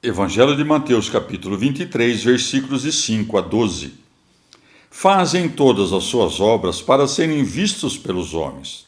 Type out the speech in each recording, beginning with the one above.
Evangelho de Mateus, capítulo 23, versículos de 5 a 12. Fazem todas as suas obras para serem vistos pelos homens.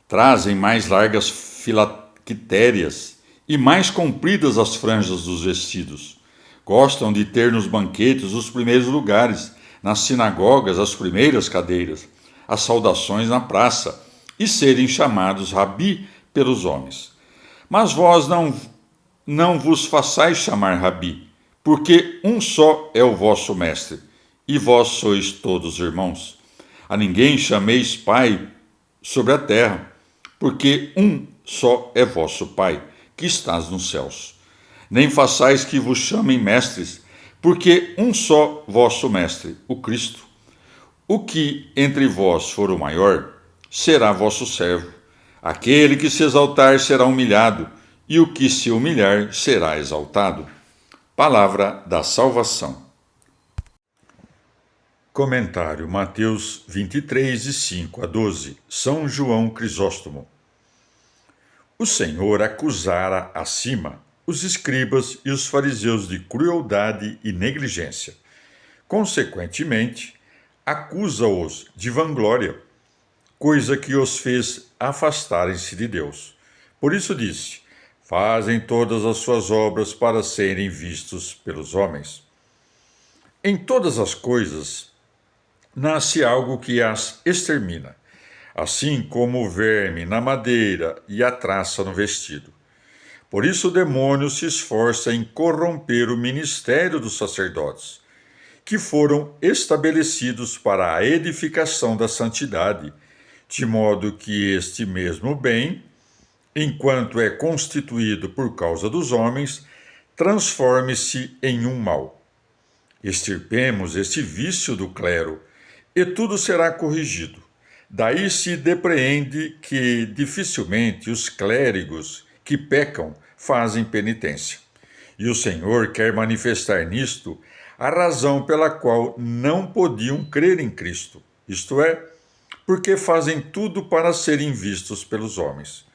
Trazem mais largas filactérias e mais compridas as franjas dos vestidos. Gostam de ter nos banquetes os primeiros lugares, nas sinagogas as primeiras cadeiras, as saudações na praça e serem chamados rabi pelos homens. Mas vós não vos façais chamar rabi, porque um só é o vosso mestre, e vós sois todos irmãos. A ninguém chameis pai sobre a terra, porque um só é vosso Pai, que estás nos céus. Nem façais que vos chamem mestres, porque um só vosso mestre, o Cristo. O que entre vós for o maior, será vosso servo. Aquele que se exaltar será humilhado, e o que se humilhar será exaltado. Palavra da salvação. Comentário Mateus 23, de 5 a 12. São João Crisóstomo. O Senhor acusara acima os escribas e os fariseus de crueldade e negligência. Consequentemente, acusa-os de vanglória, coisa que os fez afastarem-se de Deus. Por isso disse: fazem todas as suas obras para serem vistos pelos homens. Em todas as coisas nasce algo que as extermina, assim como o verme na madeira e a traça no vestido. Por isso o demônio se esforça em corromper o ministério dos sacerdotes, que foram estabelecidos para a edificação da santidade, de modo que este mesmo bem, enquanto é constituído por causa dos homens, transforme-se em um mal. Extirpemos este vício do clero, e tudo será corrigido. Daí se depreende que dificilmente os clérigos que pecam fazem penitência. E o Senhor quer manifestar nisto a razão pela qual não podiam crer em Cristo, isto é, porque fazem tudo para serem vistos pelos homens.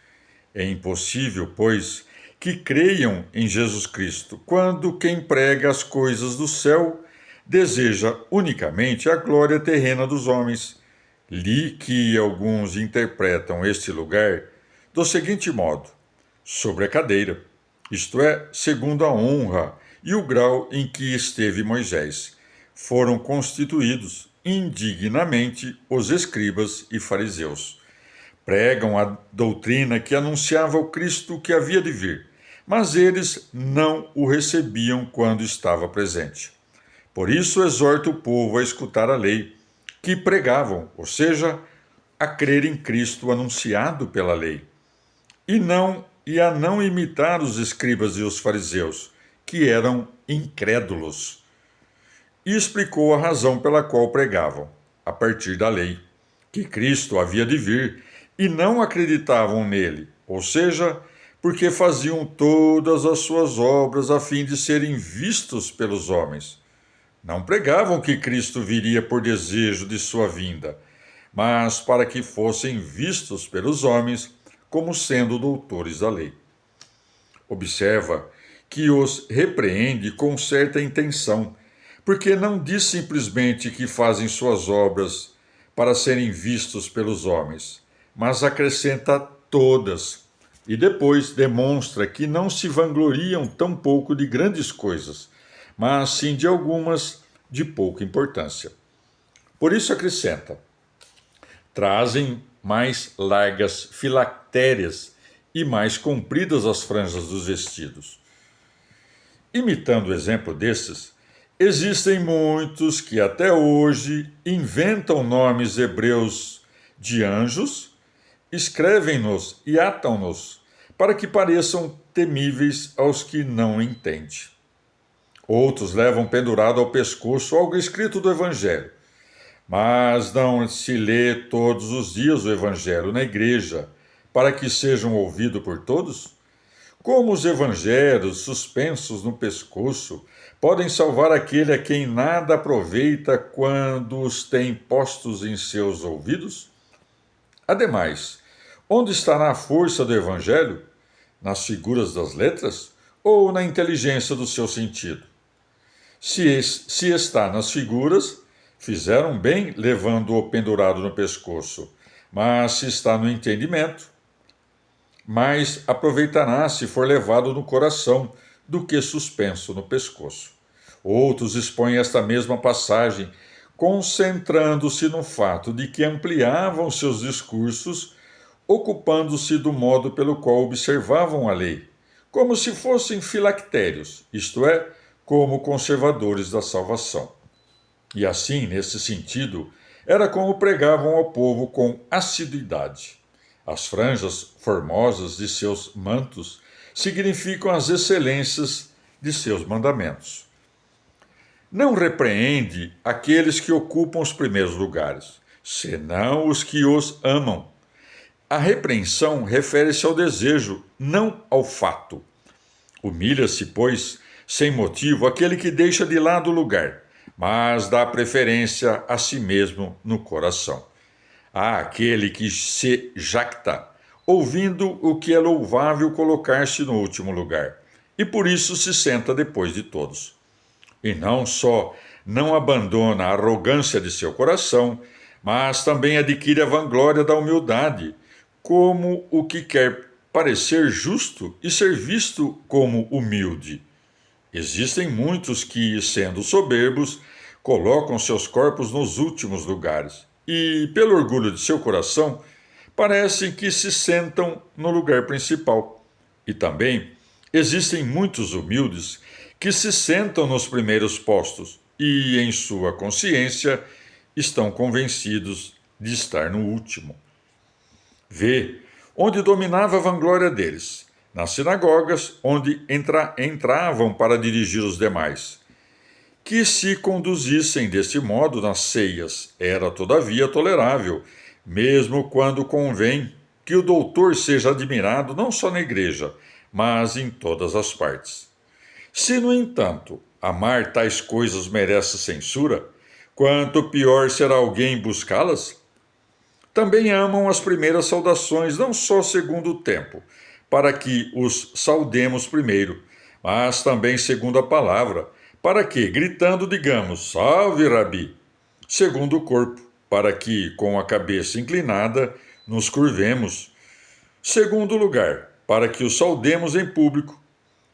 É impossível, pois, que creiam em Jesus Cristo, quando quem prega as coisas do céu deseja unicamente a glória terrena dos homens. Li que alguns interpretam este lugar do seguinte modo: sobre a cadeira, isto é, segundo a honra e o grau em que esteve Moisés, foram constituídos indignamente os escribas e fariseus. Pregam a doutrina que anunciava o Cristo que havia de vir, mas eles não o recebiam quando estava presente. Por isso exorta o povo a escutar a lei, que pregavam, ou seja, a crer em Cristo anunciado pela lei, e a não imitar os escribas e os fariseus, que eram incrédulos. E explicou a razão pela qual pregavam, a partir da lei, que Cristo havia de vir, e não acreditavam nele, ou seja, porque faziam todas as suas obras a fim de serem vistos pelos homens. Não pregavam que Cristo viria por desejo de sua vinda, mas para que fossem vistos pelos homens como sendo doutores da lei. Observa que os repreende com certa intenção, porque não diz simplesmente que fazem suas obras para serem vistos pelos homens, mas acrescenta todas, e depois demonstra que não se vangloriam tão pouco de grandes coisas, mas sim de algumas de pouca importância. Por isso acrescenta: trazem mais largas filactérias e mais compridas as franjas dos vestidos. Imitando o exemplo desses, existem muitos que até hoje inventam nomes hebreus de anjos, escrevem-nos e atam-nos para que pareçam temíveis aos que não entendem. Outros levam pendurado ao pescoço algo escrito do Evangelho, mas não se lê todos os dias o Evangelho na igreja para que sejam ouvidos por todos? Como os evangelhos suspensos no pescoço podem salvar aquele a quem nada aproveita quando os tem postos em seus ouvidos? Ademais, onde estará a força do Evangelho? Nas figuras das letras? ou na inteligência do seu sentido. Se está nas figuras, fizeram bem levando-o pendurado no pescoço, mas se está no entendimento, mais aproveitará se for levado no coração do que suspenso no pescoço. Outros expõem esta mesma passagem, concentrando-se no fato de que ampliavam seus discursos, ocupando-se do modo pelo qual observavam a lei, como se fossem filactérios, isto é, como conservadores da salvação. E assim, nesse sentido, era como pregavam ao povo com assiduidade. As franjas formosas de seus mantos significam as excelências de seus mandamentos. Não repreende aqueles que ocupam os primeiros lugares, senão os que os amam. A repreensão refere-se ao desejo, não ao fato. Humilha-se, pois, sem motivo, aquele que deixa de lado o lugar, mas dá preferência a si mesmo no coração. Há aquele que se jacta, ouvindo o que é louvável colocar-se no último lugar, e por isso se senta depois de todos. E não só não abandona a arrogância de seu coração, mas também adquire a vanglória da humildade, como o que quer parecer justo e ser visto como humilde. Existem muitos que, sendo soberbos, colocam seus corpos nos últimos lugares e, pelo orgulho de seu coração, parecem que se sentam no lugar principal. E também existem muitos humildes que se sentam nos primeiros postos e, em sua consciência, estão convencidos de estar no último. Vê onde dominava a vanglória deles, nas sinagogas, onde entravam para dirigir os demais. Que se conduzissem desse modo nas ceias era, todavia, tolerável, mesmo quando convém que o doutor seja admirado não só na igreja, mas em todas as partes. Se, no entanto, amar tais coisas merece censura, quanto pior será alguém buscá-las? Também amam as primeiras saudações, não só segundo o tempo, para que os saudemos primeiro, mas também segundo a palavra, para que, gritando, digamos, salve, Rabi, segundo o corpo, para que, com a cabeça inclinada, nos curvemos. Segundo lugar, para que os saudemos em público.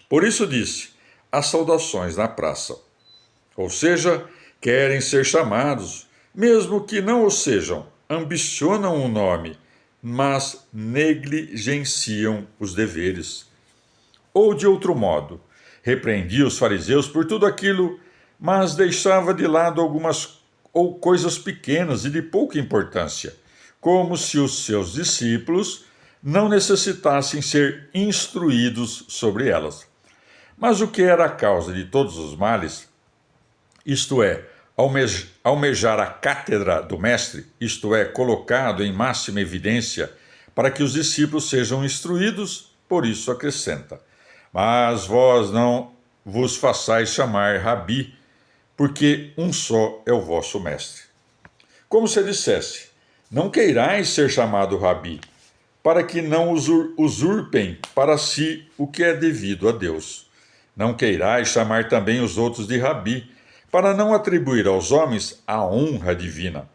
Por isso disse, as saudações na praça. Ou seja, querem ser chamados, mesmo que não o sejam, ambicionam o nome, mas negligenciam os deveres. Ou, de outro modo, repreendia os fariseus por tudo aquilo, mas deixava de lado algumas ou coisas pequenas e de pouca importância, como se os seus discípulos não necessitassem ser instruídos sobre elas. Mas o que era a causa de todos os males, isto é, almejar a cátedra do Mestre, isto é, colocado em máxima evidência para que os discípulos sejam instruídos, por isso acrescenta: mas vós não vos façais chamar Rabi, porque um só é o vosso Mestre. Como se dissesse, não queirais ser chamado Rabi, para que não usurpem para si o que é devido a Deus. Não queirais chamar também os outros de Rabi, para não atribuir aos homens a honra divina.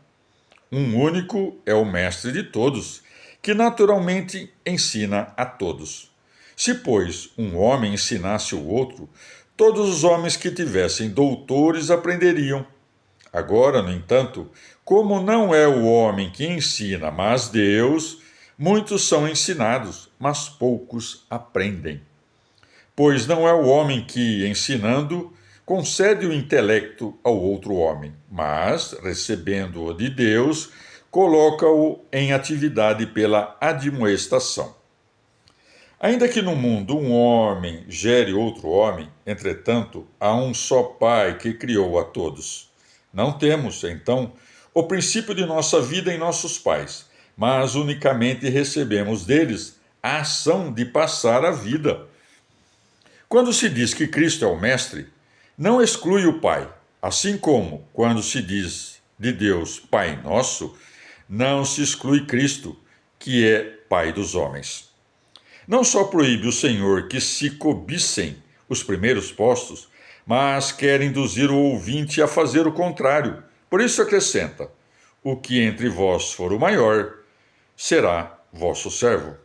Um único é o Mestre de todos, que naturalmente ensina a todos. Se, pois, um homem ensinasse o outro, todos os homens que tivessem doutores aprenderiam. Agora, no entanto, como não é o homem que ensina, mas Deus, muitos são ensinados, mas poucos aprendem. Pois não é o homem que, ensinando, concede o intelecto ao outro homem, mas, recebendo-o de Deus, coloca-o em atividade pela admoestação. Ainda que no mundo um homem gere outro homem, entretanto, há um só Pai que criou a todos. Não temos, então, o princípio de nossa vida em nossos pais, mas unicamente recebemos deles a ação de passar a vida. Quando se diz que Cristo é o Mestre, não exclui o Pai, assim como, quando se diz de Deus Pai Nosso, não se exclui Cristo, que é Pai dos homens. Não só proíbe o Senhor que se cobissem os primeiros postos, mas quer induzir o ouvinte a fazer o contrário. Por isso acrescenta: o que entre vós for o maior, será vosso servo.